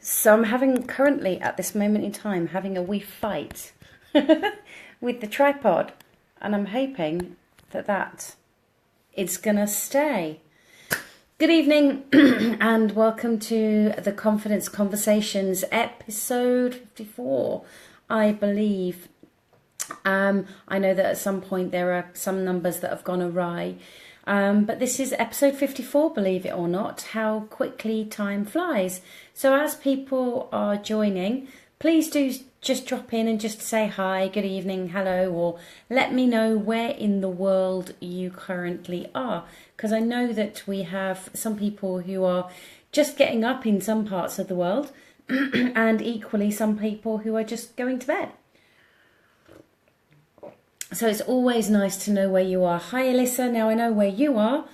So I'm currently at this moment in time having a wee fight with the tripod, and I'm hoping that it's gonna stay. Good evening and welcome to the Confidence Conversations episode 54, I believe. I know that at some point there are some numbers that have gone awry, but this is episode 54, believe it or not. How quickly time flies. So as people are joining, please do just drop in and just say hi, good evening, hello, or let me know where in the world you currently are. Because I know that we have some people who are just getting up in some parts of the world and equally some people who are just going to bed. So it's always nice to know where you are. Hi, Alyssa. Now I know where you are,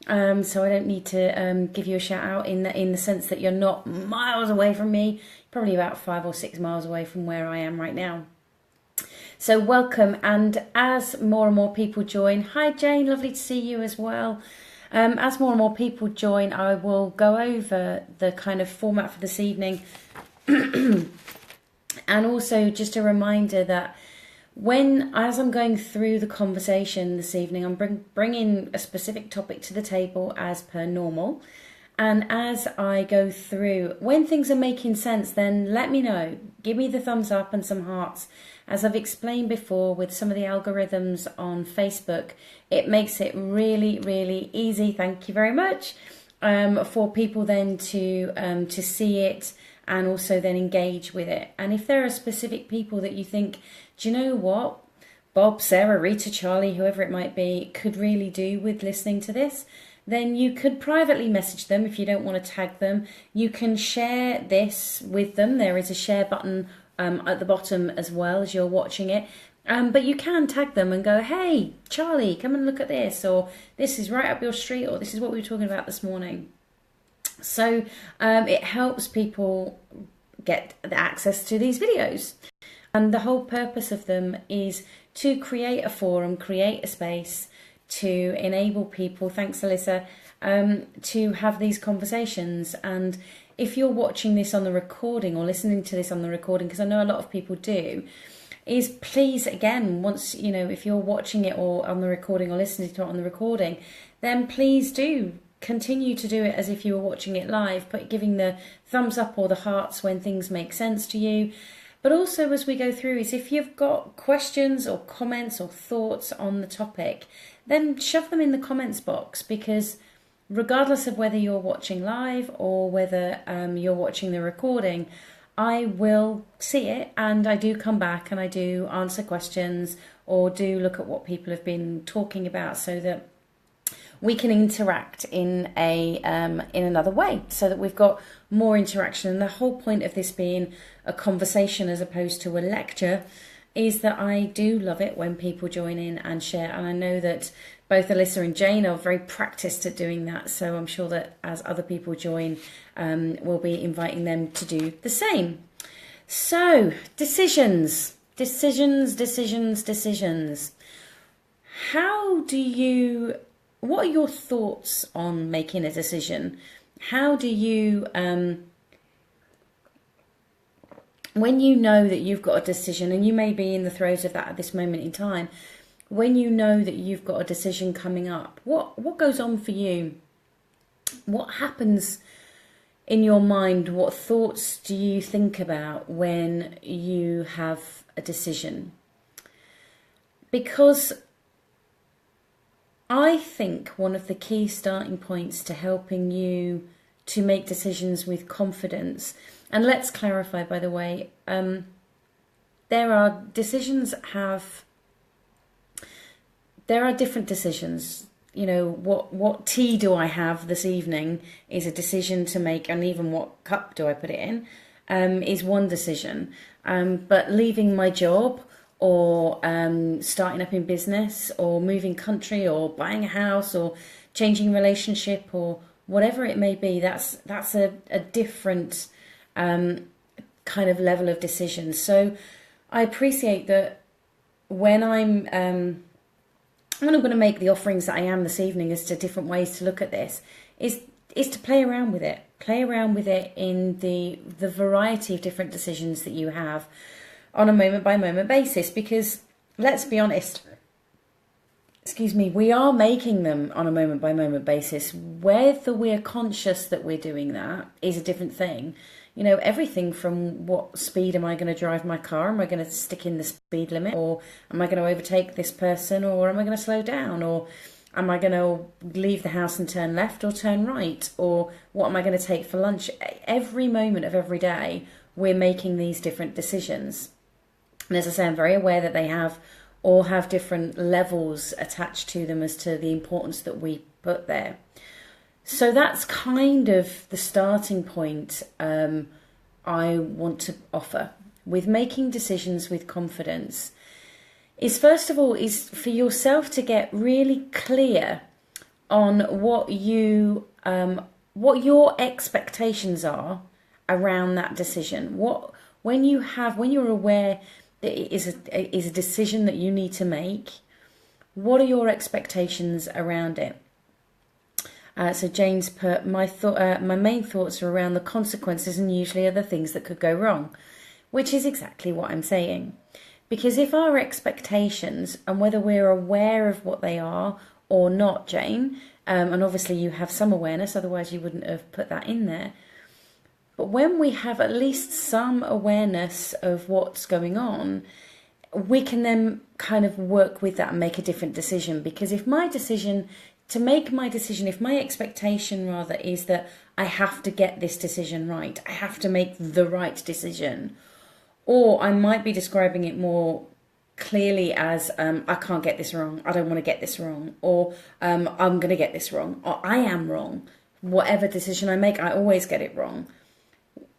so I don't need to give you a shout out in the sense that you're not miles away from me. Probably about 5 or 6 miles away from where I am right now. So welcome, and as more and more people join, hi Jane, lovely to see you as well. As more and more people join, I will go over the kind of format for this evening, and also just a reminder that as I'm going through the conversation this evening, I'm bringing a specific topic to the table as per normal. And as I go through, when things are making sense, then let me know. Give me the thumbs up and some hearts. As I've explained before with some of the algorithms on Facebook, it makes it really, really easy, thank you very much, for people then to see it and also then engage with it. And if there are specific people that you think, do you know what, Bob, Sarah, Rita, Charlie, whoever it might be, could really do with listening to this, then you could privately message them if you don't want to tag them. You can share this with them. There is a share button at the bottom as well as you're watching it. But you can tag them and go, hey, Charlie, come and look at this, or this is right up your street, or this is what we were talking about this morning. So it helps people get the access to these videos. And the whole purpose of them is to create a forum, create a space to enable people, thanks Alyssa, to have these conversations. And if you're watching this on the recording or listening to this on the recording, because I know a lot of people do, is please, again, once, if you're watching it or on the recording or listening to it on the recording, then please do continue to do it as if you were watching it live, but giving the thumbs up or the hearts when things make sense to you. But also as we go through is if you've got questions or comments or thoughts on the topic, then shove them in the comments box, because regardless of whether you're watching live or whether you're watching the recording, I will see it and I do come back and I do answer questions or do look at what people have been talking about so that we can interact in another way, so that we've got more interaction. And the whole point of this being a conversation as opposed to a lecture is that I do love it when people join in and share. And I know that both Alyssa and Jane are very practiced at doing that. So I'm sure that as other people join, we'll be inviting them to do the same. So decisions. What are your thoughts on making a decision? How do you, when you know that you've got a decision, and you may be in the throes of that at this moment in time, when you know that you've got a decision coming up, what goes on for you? What happens in your mind? What thoughts do you think about when you have a decision? Because I think one of the key starting points to helping you to make decisions with confidence, and let's clarify, by the way, there are different decisions. What tea do I have this evening is a decision to make, and even what cup do I put it in is one decision. But leaving my job, or starting up in business, or moving country, or buying a house, or changing relationship, or whatever it may be, that's a different kind of level of decision. So I appreciate that when I'm going to make the offerings that I am this evening as to different ways to look at this, is is to play around with it. Play around with it in the variety of different decisions that you have on a moment by moment basis, because let's be honest, we are making them on a moment by moment basis. Whether we're conscious that we're doing that is a different thing. You know, everything from what speed am I going to drive my car? Am I going to stick in the speed limit? Or am I going to overtake this person? Or am I going to slow down? Or am I going to leave the house and turn left or turn right? Or what am I going to take for lunch? Every moment of every day, we're making these different decisions. And as I say, I'm very aware that they all have different levels attached to them as to the importance that we put there. So that's kind of the starting point I want to offer with making decisions with confidence. Is first of all is for yourself to get really clear on what your expectations are around that decision. When you're aware that it is a decision that you need to make, what are your expectations around it? So James put, my main thoughts are around the consequences and usually are the things that could go wrong, which is exactly what I'm saying. Because if our expectations, and whether we're aware of what they are or not, Jane, and obviously you have some awareness, otherwise you wouldn't have put that in there. But when we have at least some awareness of what's going on, we can then kind of work with that and make a different decision. Because if my expectation rather is that I have to get this decision right, I have to make the right decision, or I might be describing it more clearly as I can't get this wrong, I don't want to get this wrong, or I'm going to get this wrong, or I am wrong. Whatever decision I make, I always get it wrong.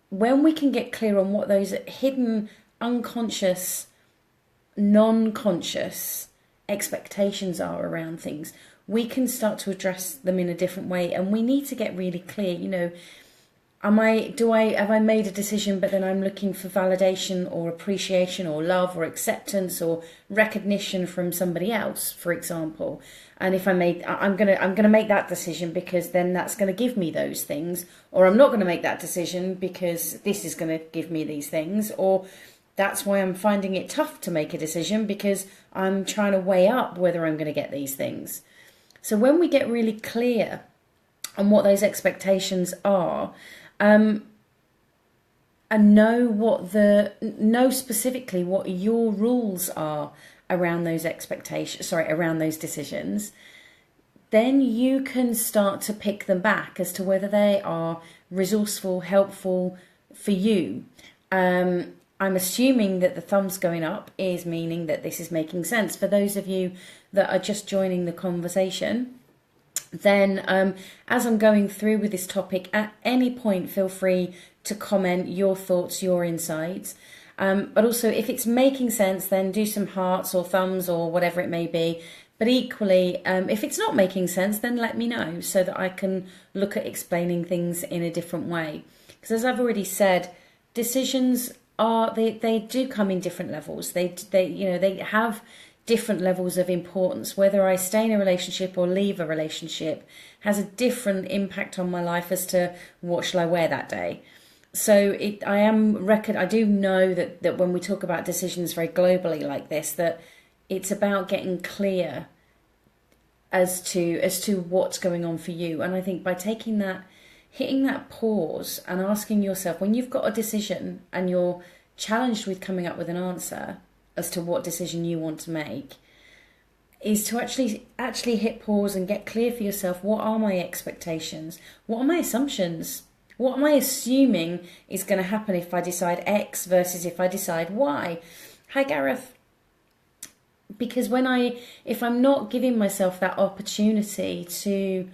When we can get clear on what those hidden, unconscious, non-conscious expectations are around things, we can start to address them in a different way. And we need to get really clear, you know, have I made a decision, but then I'm looking for validation or appreciation or love or acceptance or recognition from somebody else, for example. And if I'm gonna make that decision because then that's gonna give me those things, or I'm not gonna make that decision because this is gonna give me these things, or that's why I'm finding it tough to make a decision because I'm trying to weigh up whether I'm gonna get these things. So when we get really clear on what those expectations are, and know specifically what your rules are around those around those decisions, then you can start to pick them back as to whether they are resourceful, helpful for you. I'm assuming that the thumbs going up is meaning that this is making sense. For those of you that are just joining the conversation, then as I'm going through with this topic, at any point feel free to comment your thoughts, your insights. But also if it's making sense, then do some hearts or thumbs or whatever it may be. But equally, if it's not making sense, then let me know so that I can look at explaining things in a different way. Because as I've already said, decisions they do come in different levels. They have different levels of importance. Whether I stay in a relationship or leave a relationship has a different impact on my life as to what shall I wear that day. So I do know that when we talk about decisions very globally like this, that it's about getting clear as to what's going on for you. And I think by hitting that pause and asking yourself, when you've got a decision and you're challenged with coming up with an answer as to what decision you want to make, is to actually hit pause and get clear for yourself. What are my expectations? What are my assumptions? What am I assuming is going to happen if I decide X versus if I decide Y? Hi, Gareth. Because if I'm not giving myself that opportunity to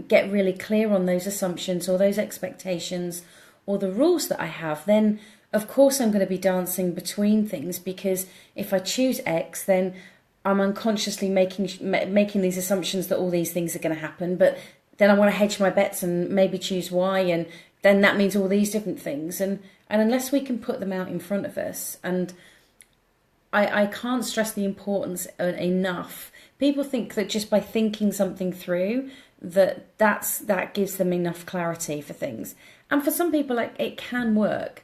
get really clear on those assumptions or those expectations or the rules that I have, then of course I'm going to be dancing between things, because if I choose X, then I'm unconsciously making these assumptions that all these things are going to happen, but then I want to hedge my bets and maybe choose Y, and then that means all these different things. And unless we can put them out in front of us, and I can't stress the importance enough. People think that just by thinking something through, that gives them enough clarity for things. And for some people, like, it can work.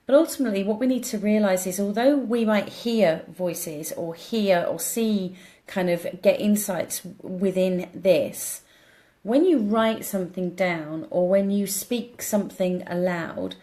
But ultimately, what we need to realize is, although we might hear voices or hear or see, kind of get insights within this, when you write something down or when you speak something aloud,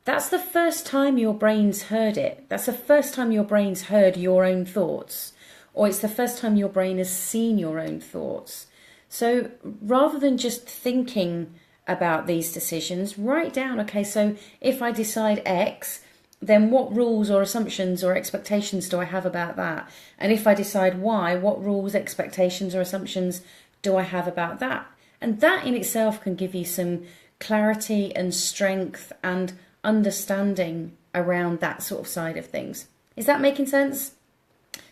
that's the first time your brain's heard it. That's the first time your brain's heard your own thoughts, or it's the first time your brain has seen your own thoughts. So rather than just thinking about these decisions, write down, okay, so if I decide X, then what rules or assumptions or expectations do I have about that? And if I decide Y, what rules, expectations or assumptions do I have about that? And that in itself can give you some clarity and strength and understanding around that sort of side of things. Is that making sense?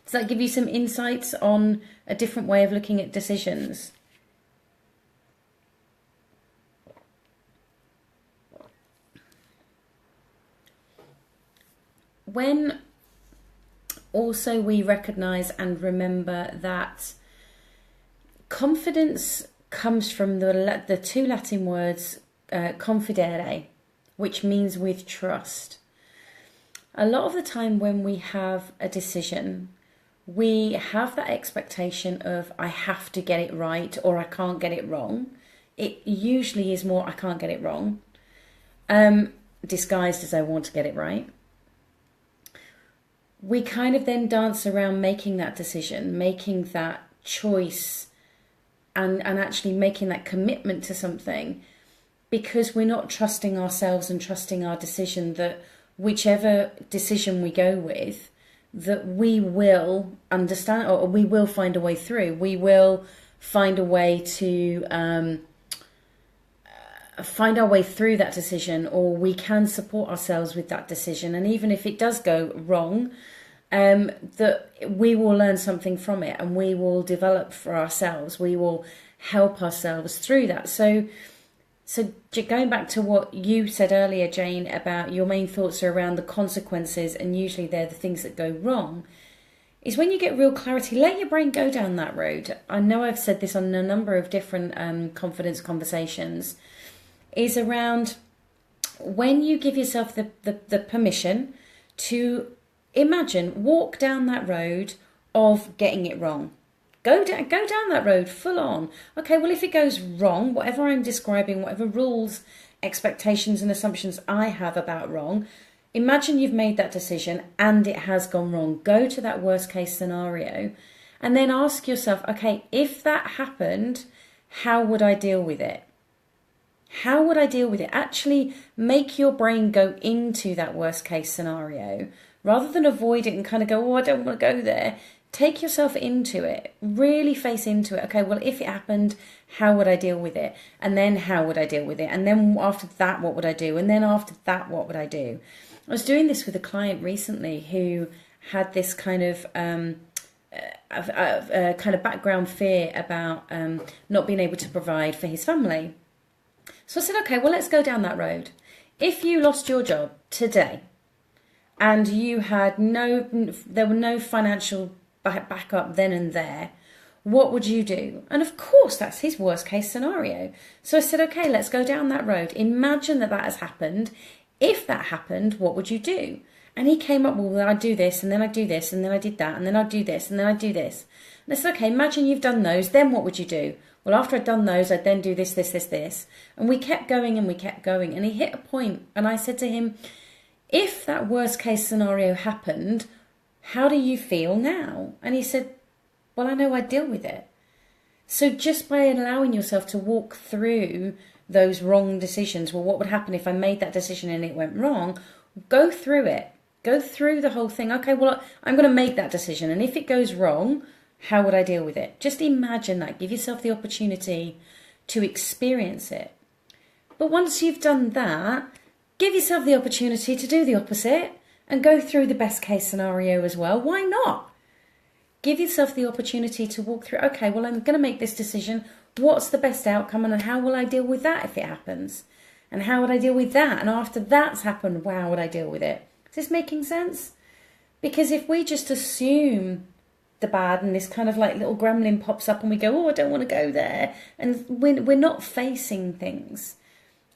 Does that give you some insights on a different way of looking at decisions? When also we recognize and remember that confidence comes from the two Latin words confidere, which means with trust. A lot of the time when we have a decision, we have that expectation of I have to get it right or I can't get it wrong. It usually is more I can't get it wrong, disguised as I want to get it right. We kind of then dance around making that decision, making that choice, and actually making that commitment to something, because we're not trusting ourselves and trusting our decision that whichever decision we go with, that we will understand, or we will find a way through. We will find a way to find our way through that decision, or we can support ourselves with that decision. And even if it does go wrong, that we will learn something from it and we will develop for ourselves. We will help ourselves through that. So going back to what you said earlier, Jane, about your main thoughts are around the consequences, and usually they're the things that go wrong, is when you get real clarity, let your brain go down that road. I know I've said this on a number of different confidence conversations, is around when you give yourself the permission to imagine, walk down that road of getting it wrong. Go down that road full on. Okay, well, if it goes wrong, whatever I'm describing, whatever rules, expectations and assumptions I have about wrong, imagine you've made that decision and it has gone wrong. Go to that worst case scenario and then ask yourself, okay, if that happened, how would I deal with it? How would I deal with it? Actually make your brain go into that worst case scenario rather than avoid it and kind of go, oh, I don't want to go there. Take yourself into it, really face into it. Okay, well, if it happened, how would I deal with it? And then how would I deal with it? And then after that, what would I do? And then after that, what would I do? I was doing this with a client recently who had this kind of background fear about not being able to provide for his family. So I said, okay, well, let's go down that road. If you lost your job today and you had there were no financial backup then and there, what would you do? And of course, that's his worst case scenario. So I said, okay, let's go down that road. Imagine that has happened. If that happened, what would you do? And he came up, well, I'd do this, and then I'd do this, and then I did that, and then I'd do this, and then I'd do this. And I said, okay, imagine you've done those, then what would you do? Well, after I'd done those, I'd then do this, this, this, this. And we kept going and we kept going. And he hit a point, and I said to him, if that worst case scenario happened, how do you feel now? And he said, well, I know I'd deal with it. So just by allowing yourself to walk through those wrong decisions, well, what would happen if I made that decision and it went wrong? Go through it. Go through the whole thing. Okay, well, I'm going to make that decision. And if it goes wrong, how would I deal with it? Just imagine that. Give yourself the opportunity to experience it. But once you've done that, give yourself the opportunity to do the opposite and go through the best case scenario as well. Why not? Give yourself the opportunity to walk through, okay, well, I'm going to make this decision. What's the best outcome and how will I deal with that if it happens? And how would I deal with that? And after that's happened, how would I deal with it? Is this making sense? Because if we just assume the bad, and this kind of like little gremlin pops up and we go, oh, I don't want to go there. And we're not facing things.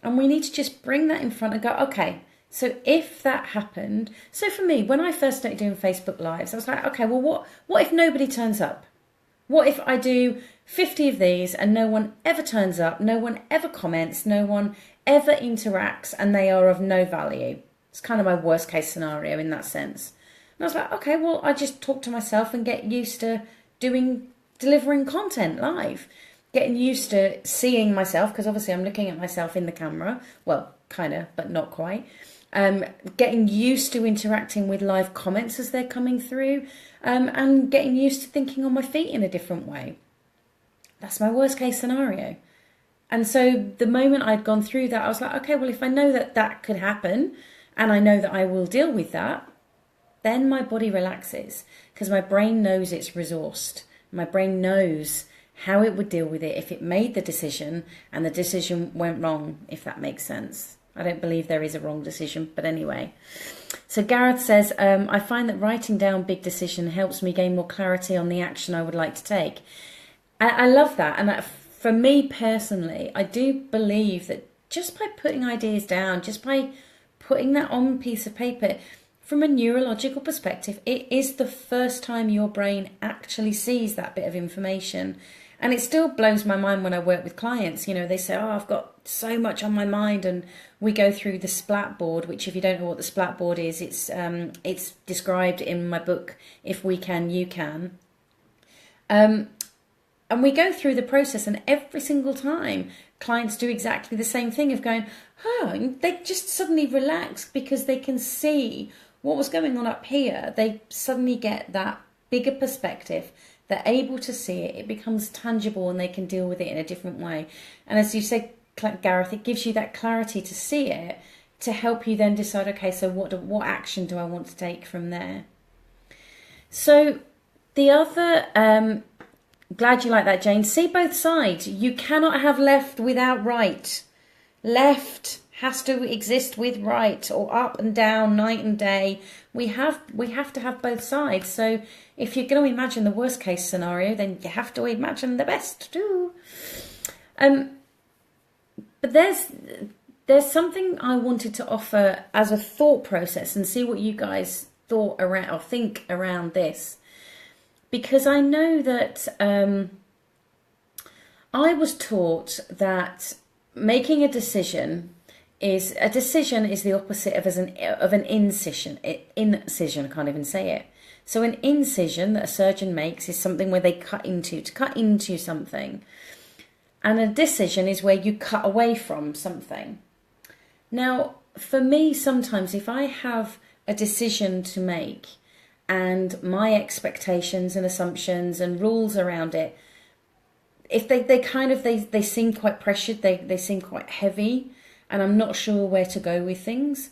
And we need to just bring that in front and go, okay, so if that happened, so for me, when I first started doing Facebook Lives, I was like, okay, well, what if nobody turns up? What if I do 50 of these and no one ever turns up, no one ever comments, no one ever interacts, and they are of no value? It's kind of my worst case scenario in that sense. And I was like, okay, well, I just talk to myself and get used to delivering content live. Getting used to seeing myself, because obviously I'm looking at myself in the camera. Well, kind of, but not quite. Getting used to interacting with live comments as they're coming through, and getting used to thinking on my feet in a different way. That's my worst case scenario. And so the moment I'd gone through that, I was like, okay, well, if I know that that could happen and I know that I will deal with that, then my body relaxes, because my brain knows it's resourced. My brain knows how it would deal with it if it made the decision and the decision went wrong, if that makes sense. I don't believe there is a wrong decision, but anyway. So Gareth says, I find that writing down big decision helps me gain more clarity on the action I would like to take. I love that. And for me personally, I do believe that just by putting ideas down, just by putting that on a piece of paper, from a neurological perspective, it is the first time your brain actually sees that bit of information. And it still blows my mind when I work with clients. You know, they say, oh, I've got so much on my mind. And we go through the splat board, which if you don't know what the splat board is, it's described in my book, If We Can, You Can. And we go through the process, and every single time clients do exactly the same thing of going, oh, they just suddenly relax because they can see what was going on up here. They suddenly get that bigger perspective. They're able to see it. It becomes tangible and they can deal with it in a different way. And as you said, Gareth, it gives you that clarity to see it, to help you then decide, okay, so what action do I want to take from there? So the other, glad you like that, Jane. See both sides. You cannot have left without right. Left has to exist with right, or up and down, night and day. We have to have both sides. So if you're going to imagine the worst case scenario, then you have to imagine the best too. But there's something I wanted to offer as a thought process and see what you guys thought around or think around this, because I know that I was taught that making a decision is the opposite of an incision. Incision, I can't even say it. So an incision that a surgeon makes is something where they cut into something. And a decision is where you cut away from something. Now, for me, sometimes if I have a decision to make and my expectations and assumptions and rules around it, if they seem quite pressured, they seem quite heavy, and I'm not sure where to go with things,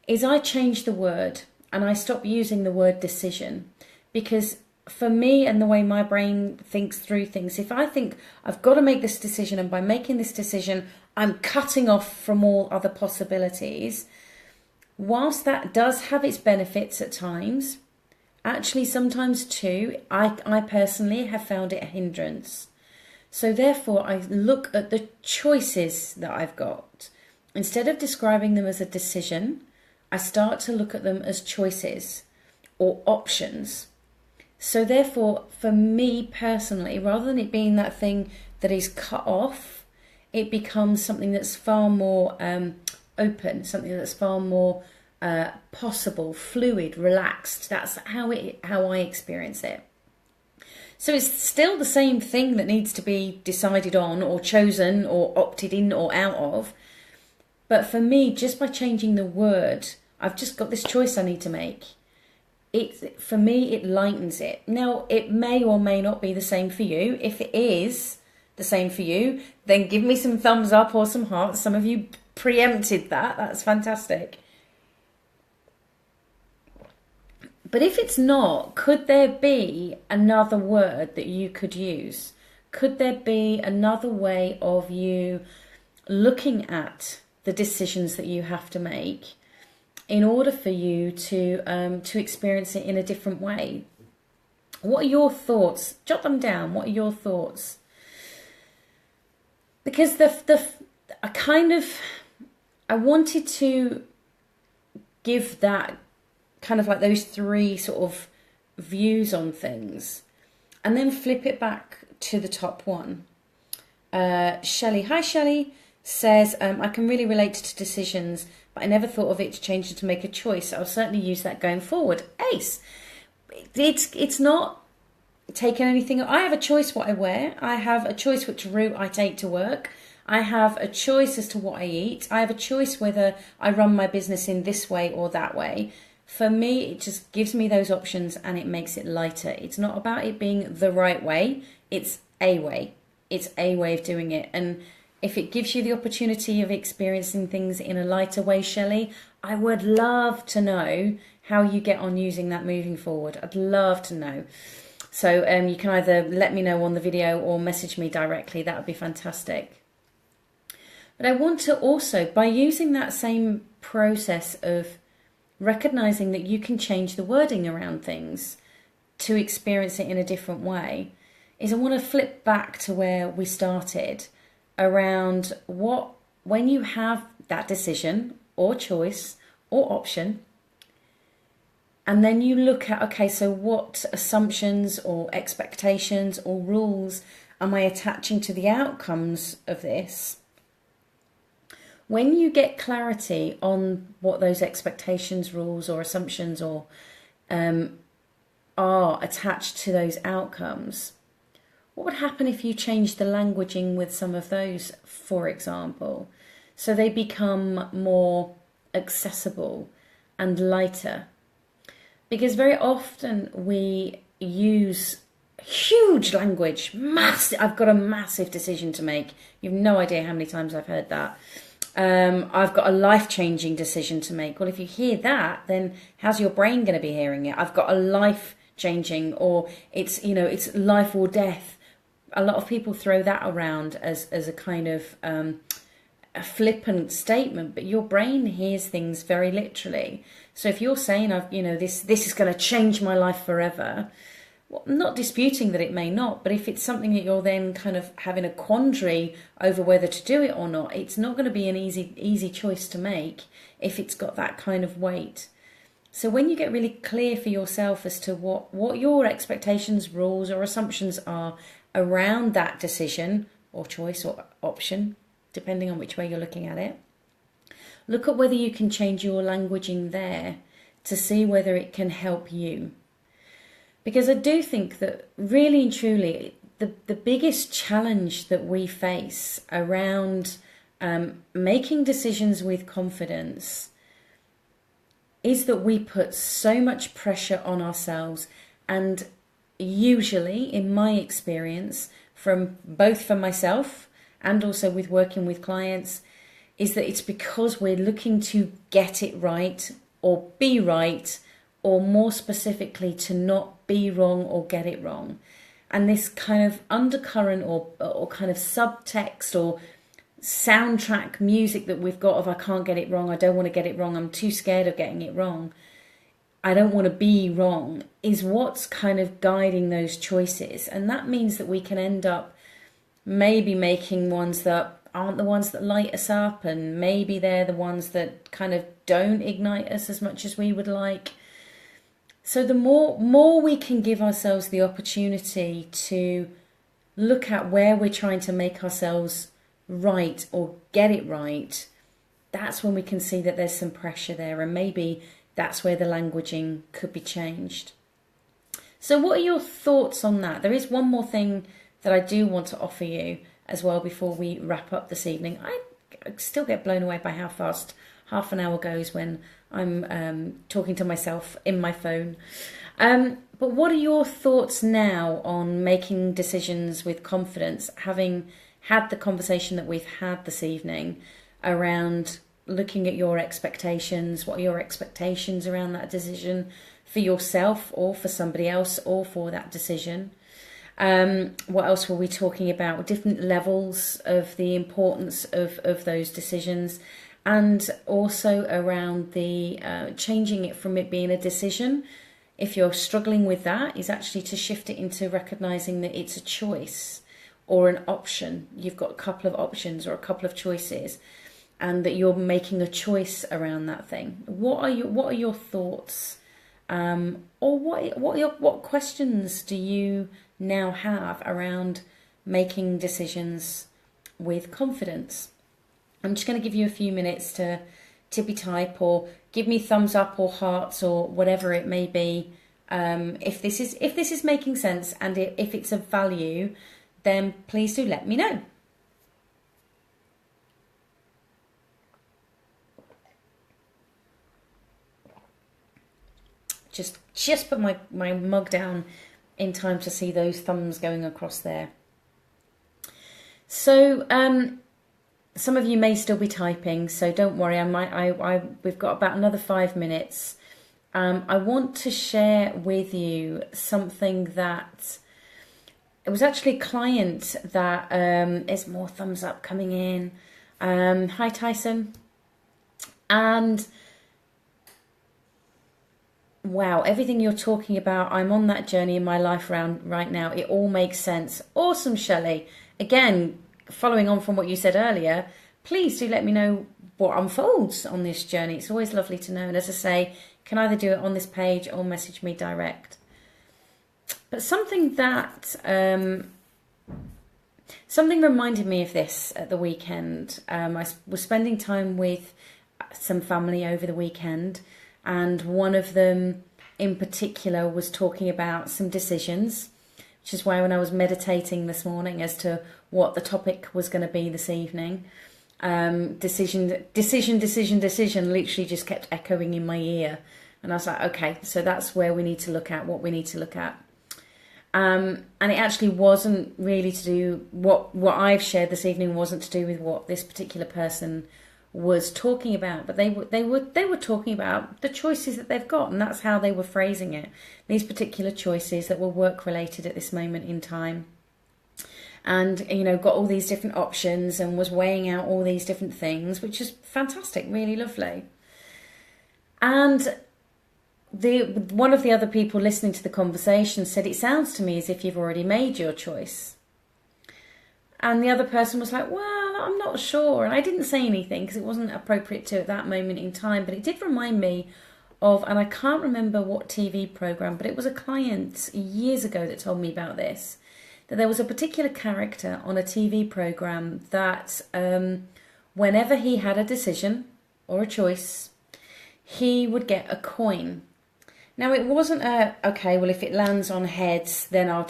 is I change the word and I stop using the word decision. Because for me and the way my brain thinks through things, if I think I've got to make this decision, and by making this decision I'm cutting off from all other possibilities, whilst that does have its benefits at times, actually sometimes too, I personally have found it a hindrance. So therefore I look at the choices that I've got. Instead of describing them as a decision, I start to look at them as choices or options. So therefore, for me personally, rather than it being that thing that is cut off, it becomes something that's far more open, something that's far more possible, fluid, relaxed. That's how I experience it. So it's still the same thing that needs to be decided on or chosen or opted in or out of. But for me, just by changing the word, I've just got this choice I need to make. For me, it lightens it. Now, it may or may not be the same for you. If it is the same for you, then give me some thumbs up or some hearts. Some of you preempted that. That's fantastic. But if it's not, could there be another word that you could use? Could there be another way of you looking at the decisions that you have to make in order for you to experience it in a different way? What are your thoughts? Jot them down. What are your thoughts? Because I wanted to give that kind of like those three sort of views on things, and then flip it back to the top one. Shelley, hi Shelley, says, I can really relate to decisions, but I never thought of it to change it to make a choice. I'll certainly use that going forward. Ace. It's not taking anything. I have a choice what I wear. I have a choice which route I take to work. I have a choice as to what I eat. I have a choice whether I run my business in this way or that way. For me, it just gives me those options and it makes it lighter. It's not about it being the right way. It's a way. It's a way of doing it. And if it gives you the opportunity of experiencing things in a lighter way, Shelley, I would love to know how you get on using that moving forward. I'd love to know. So you can either let me know on the video or message me directly. That would be fantastic. But I want to also, by using that same process of recognizing that you can change the wording around things to experience it in a different way, is I want to flip back to where we started around when you have that decision or choice or option, and then you look at, okay, so what assumptions or expectations or rules am I attaching to the outcomes of this? When you get clarity on what those expectations, rules or assumptions or are attached to those outcomes, what would happen if you change the languaging with some of those, for example, so they become more accessible and lighter? Because very often we use huge language, massive. I've got a massive decision to make. You've no idea how many times I've heard that. I've got a life-changing decision to make. Well, if you hear that, then how's your brain going to be hearing it? I've got a life-changing, or it's life or death. A lot of people throw that around as a kind of a flippant statement, but your brain hears things very literally. So if you're saying, this is going to change my life forever, well, I'm not disputing that it may not, but if it's something that you're then kind of having a quandary over whether to do it or not, it's not going to be an easy choice to make if it's got that kind of weight. So when you get really clear for yourself as to what your expectations, rules or assumptions are around that decision or choice or option, depending on which way you're looking at it, look at whether you can change your languaging there to see whether it can help you. Because I do think that really and truly, the biggest challenge that we face around making decisions with confidence is that we put so much pressure on ourselves. And usually, in my experience, from both for myself and also with working with clients, is that it's because we're looking to get it right or be right, or more specifically to not be wrong or get it wrong. And this kind of undercurrent or kind of subtext or soundtrack music that we've got of I can't get it wrong, I don't want to get it wrong, I'm too scared of getting it wrong, I don't want to be wrong, is what's kind of guiding those choices. And that means that we can end up maybe making ones that aren't the ones that light us up, and maybe they're the ones that kind of don't ignite us as much as we would like. So the more we can give ourselves the opportunity to look at where we're trying to make ourselves right or get it right, that's when we can see that there's some pressure there, and maybe that's where the languaging could be changed. So what are your thoughts on that? There is one more thing that I do want to offer you as well before we wrap up this evening. I still get blown away by how fast half an hour goes when I'm talking to myself in my phone. But what are your thoughts now on making decisions with confidence, having had the conversation that we've had this evening around looking at your expectations? What are your expectations around that decision for yourself or for somebody else or for that decision? What else were we talking about? Different levels of the importance of those decisions, and also around the changing it from it being a decision if you're struggling with that, is actually to shift it into recognizing that it's a choice or an option. You've got a couple of options or a couple of choices, and that you're making a choice around that thing. What are your thoughts, or what questions do you now have around making decisions with confidence? I'm just going to give you a few minutes to tippy type or give me thumbs up or hearts or whatever it may be. If this is making sense, and if it's of value, then please do let me know. Just put my mug down in time to see those thumbs going across there. So some of you may still be typing, so don't worry. We've got about another 5 minutes. I want to share with you something that it was actually a client that there's more thumbs up coming in. Hi Tyson. And wow, everything you're talking about, I'm on that journey in my life right now. It all makes sense. Awesome, Shelley. Again, following on from what you said earlier, please do let me know what unfolds on this journey. It's always lovely to know. And as I say, you can either do it on this page or message me direct. But something reminded me of this at the weekend. I was spending time with some family over the weekend, and one of them in particular was talking about some decisions, which is why when I was meditating this morning as to what the topic was going to be this evening, decision literally just kept echoing in my ear. And I was like, okay, so that's where we need to look at, what we need to look at. And it actually wasn't really to do, what I've shared this evening wasn't to do with what this particular person was talking about, but they were talking about the choices that they've got, and that's how they were phrasing it. These particular choices that were work related at this moment in time, and got all these different options and was weighing out all these different things, which is fantastic, really lovely. And one of the other people listening to the conversation said, "It sounds to me as if you've already made your choice." And the other person was like, "Well, I'm not sure." And I didn't say anything because it wasn't appropriate to at that moment in time. But it did remind me of, and I can't remember what TV program, but it was a client years ago that told me about this, that there was a particular character on a TV program that whenever he had a decision or a choice, he would get a coin. Now, it wasn't okay, well, if it lands on heads, then I'll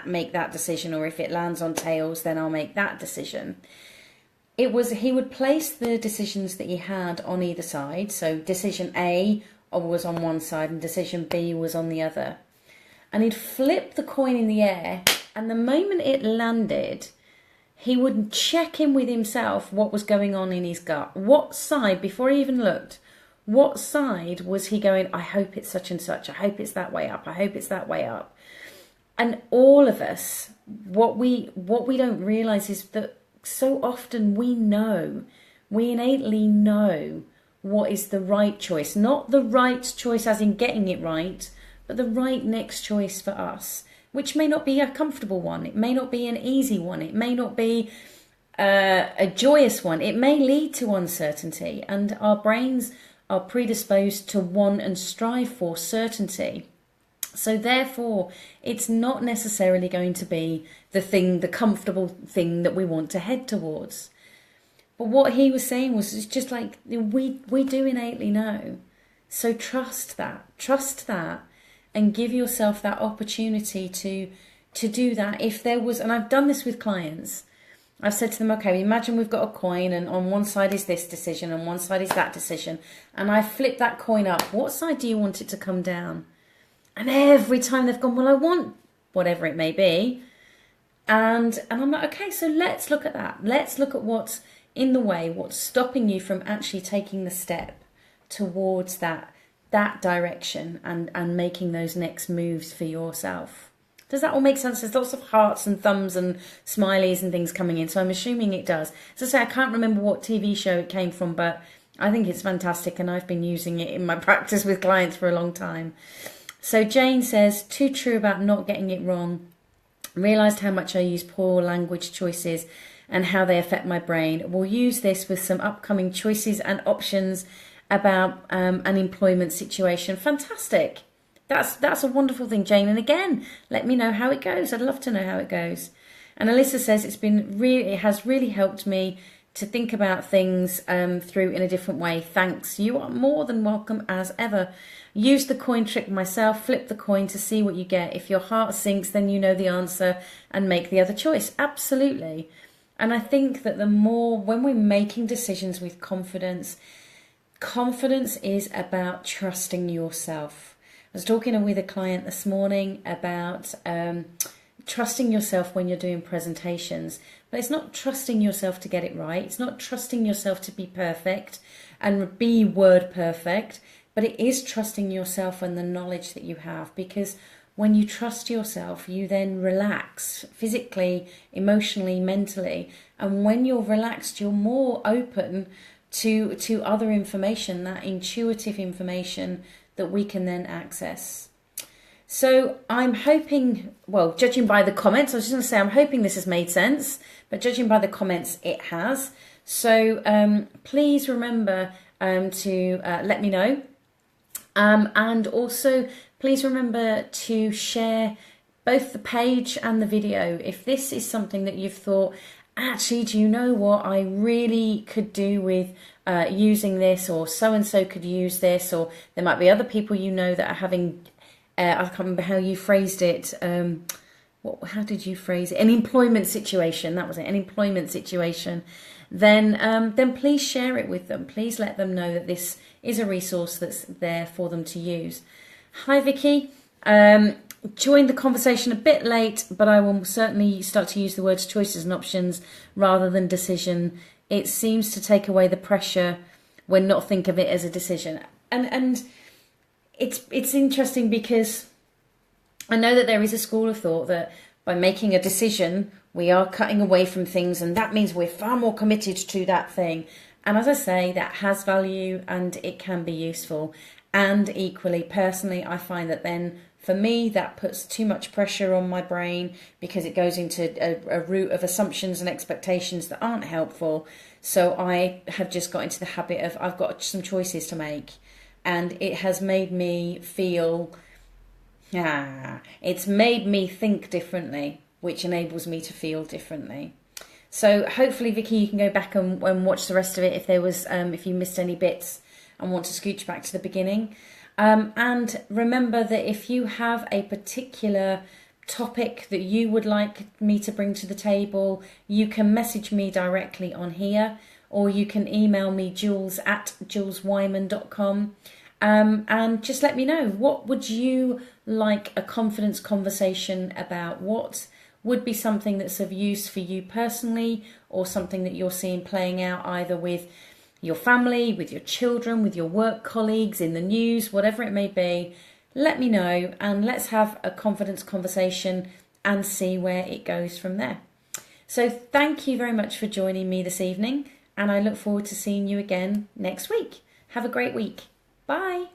make that decision, or if it lands on tails, then I'll make that decision. It was, he would place the decisions that he had on either side. So decision A was on one side and decision B was on the other. And he'd flip the coin in the air, and the moment it landed, he would check in with himself what was going on in his gut. What side, before he even looked, what side was he going, I hope it's such and such, I hope it's that way up, I hope it's that way up. And all of us, what we don't realise is that so often we innately know what is the right choice. Not the right choice as in getting it right, but the right next choice for us, which may not be a comfortable one, it may not be an easy one, it may not be a joyous one, it may lead to uncertainty, and our brains are predisposed to want and strive for certainty. So therefore, it's not necessarily going to be the comfortable thing that we want to head towards. But what he was saying was, it's just like, we do innately know. So trust that, and give yourself that opportunity to do that. If there was, and I've done this with clients, I've said to them, okay, imagine we've got a coin, and on one side is this decision, and one side is that decision, and I flip that coin up. What side do you want it to come down? And every time they've gone, well, I want whatever it may be. And I'm like, okay, so let's look at that. Let's look at what's in the way, what's stopping you from actually taking the step towards that direction and making those next moves for yourself. Does that all make sense? There's lots of hearts and thumbs and smileys and things coming in, so I'm assuming it does. As I say, I can't remember what TV show it came from, but I think it's fantastic, and I've been using it in my practice with clients for a long time. So Jane says, too true about not getting it wrong. Realised how much I use poor language choices and how they affect my brain. We'll use this with some upcoming choices and options about an employment situation. Fantastic. That's a wonderful thing, Jane. And again, let me know how it goes. I'd love to know how it goes. And Alyssa says it has really helped me to think about things through in a different way. Thanks. You are more than welcome as ever. Use the coin trick myself. Flip the coin to see what you get. If your heart sinks, then you know the answer and make the other choice. Absolutely. And I think that the more, when we're making decisions with confidence, confidence is about trusting yourself. I was talking with a client this morning about trusting yourself when you're doing presentations, but it's not trusting yourself to get it right. It's not trusting yourself to be perfect and be word perfect, but it is trusting yourself and the knowledge that you have, because when you trust yourself, you then relax physically, emotionally, mentally, and when you're relaxed, you're more open to other information, that intuitive information that we can then access. So I'm hoping, well, judging by the comments, I was just going to say I'm hoping this has made sense, but judging by the comments, it has. So please remember to let me know. And also, please remember to share both the page and the video. If this is something that you've thought, actually, do you know what, I really could do with using this, or so-and-so could use this, or there might be other people you know that are having... I can't remember how you phrased it. How did you phrase it? An employment situation. That was it. An employment situation. Then please share it with them. Please let them know that this is a resource that's there for them to use. Hi, Vicky. Joined the conversation a bit late, but I will certainly start to use the words choices and options rather than decision. It seems to take away the pressure when not think of it as a decision. And it's interesting because I know that there is a school of thought that by making a decision, we are cutting away from things, and that means we're far more committed to that thing. And as I say, that has value and it can be useful. And equally, personally, I find that then for me, that puts too much pressure on my brain because it goes into a route of assumptions and expectations that aren't helpful. So I have just got into the habit of I've got some choices to make. And it has made me feel, it's made me think differently, which enables me to feel differently. So hopefully, Vicky, you can go back and watch the rest of it if there was, if you missed any bits and want to scooch back to the beginning. And remember that if you have a particular topic that you would like me to bring to the table, you can message me directly on here, or you can email me jules@juleswyman.com, and just let me know, what would you like a confidence conversation about? What would be something that's of use for you personally, or something that you're seeing playing out either with your family, with your children, with your work colleagues, in the news, whatever it may be. Let me know and let's have a confidence conversation and see where it goes from there. So thank you very much for joining me this evening, and I look forward to seeing you again next week. Have a great week. Bye.